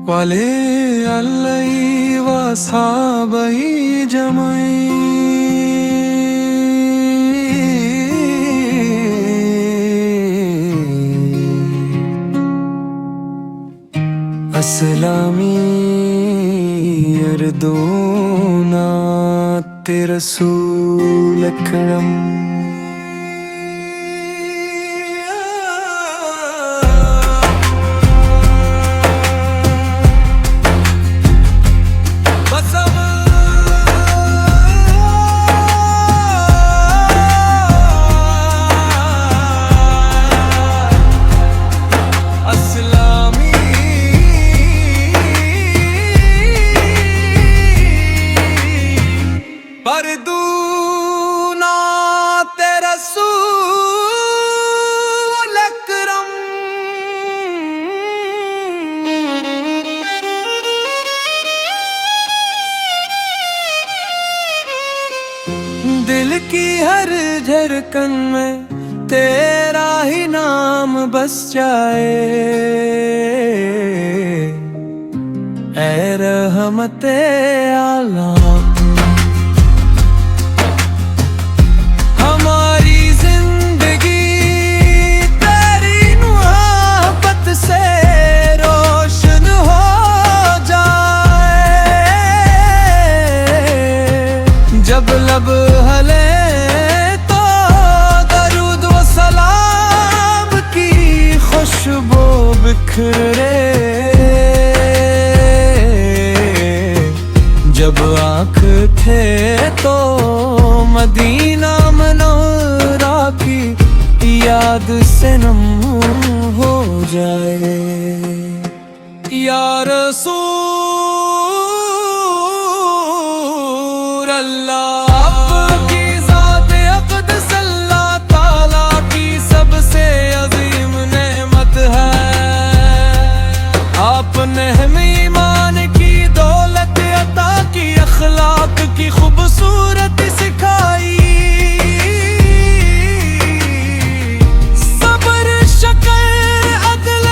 وَلِعَلَّهِ وَأَصْحَابَهِ جمعين اسلامی اردونات رسول اکرم دل کی ہر دھڑکن میں تیرا ہی نام بس جائے، اے رحمت عالم ہماری زندگی تیری محبت سے روشن ہو جائے، جب لب ہلے تو درود و سلام کی خوشبو بکھرے، جب آنکھ تھے تو مدینہ منورہ کی یاد سے نم ہو جائے، یا رسول اللہ اخلاق کی خوبصورت سکھائی، صبر شکر عدل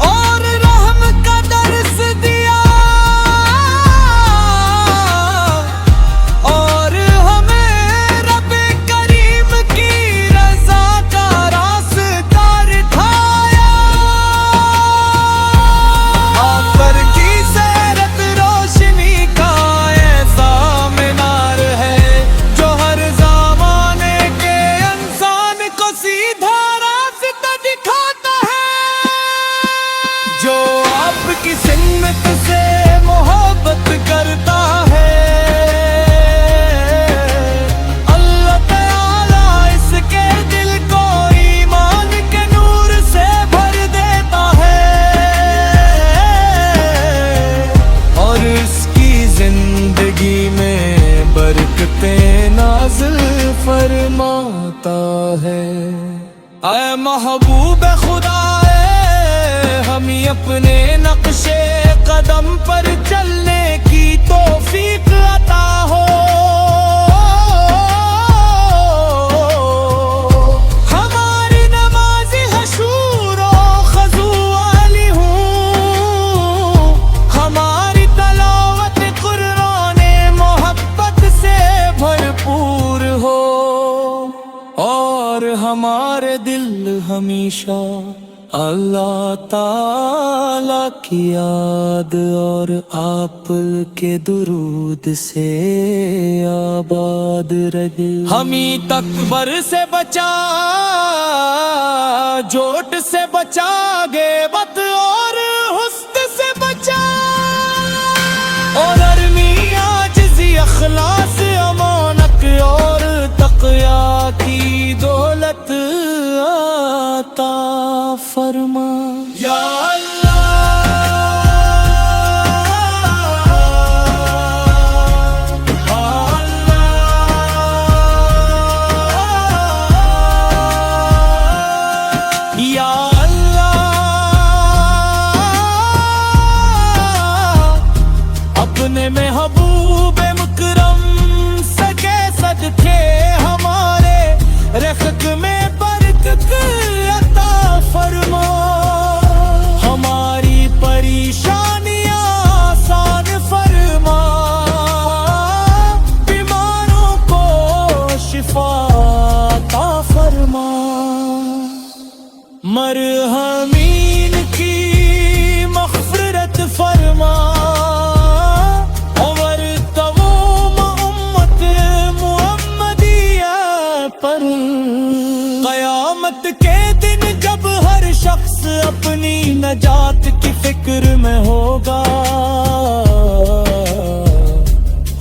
اور رحم کا درس دیا، اور ہمیں رب کریم کی رضا کا راستہ دکھایا، آخر کی سیرت روشنی کا کی سمت سے محبت کرتا ہے، اللہ تعالیٰ اس کے دل کو ایمان کے نور سے بھر دیتا ہے، اور اس کی زندگی میں برکتیں نازل فرماتا ہے۔ اے محبوب خدا ہمیں اپنے نقش قدم پر چلنے کی توفیق عطا ہو، ہماری نماز حشور و خضوع والی ہوں، ہماری تلاوت قرآن محبت سے بھرپور ہو، اور ہمارے دل ہمیشہ اللہ تعالیٰ کی یاد اور آپ کے درود سے آباد رہے، ہمیں تکبر سے بچا، جھوٹ سے بچا، غیبت اور حسد سے بچا، اور ارمی عاجزی اخلاص امانت اور تقویٰ کی دولت عطا فرما، یا اللہ یا اللہ، اپنے محبوب مکرم سکے صدقے ہمارے رزق میں برکت عطا فرما، اپنی نجات کی فکر میں ہوگا،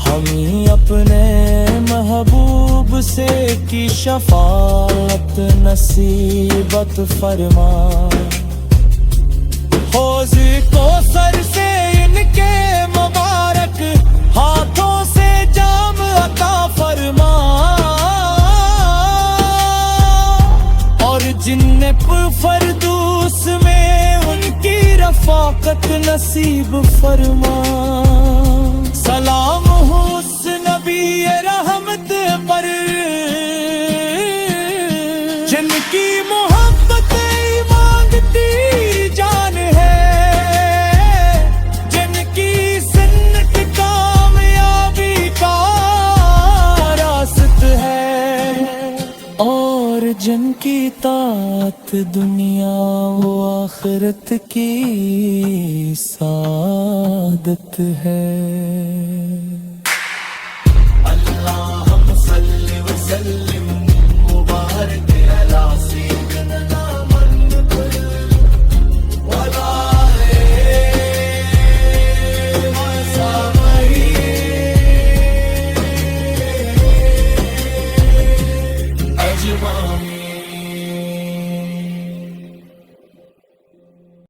ہم ہی اپنے محبوب سے کی شفاعت نصیبت فرما۔ حوض کوثر سے ان کے مبارک ہاتھوں سے جام عطا فرما، اور جنت فردوس میں ان کی رفاقت نصیب فرما۔ سلام ہو اس نبی رحمت پر جن کی محبت ایمان کی جان ہے، جن کی سنت کامیابی کا راست ہے، اور جن کی طاعت دنیا و آخرت کی سعادت ہے۔ اللہم صلی وسلم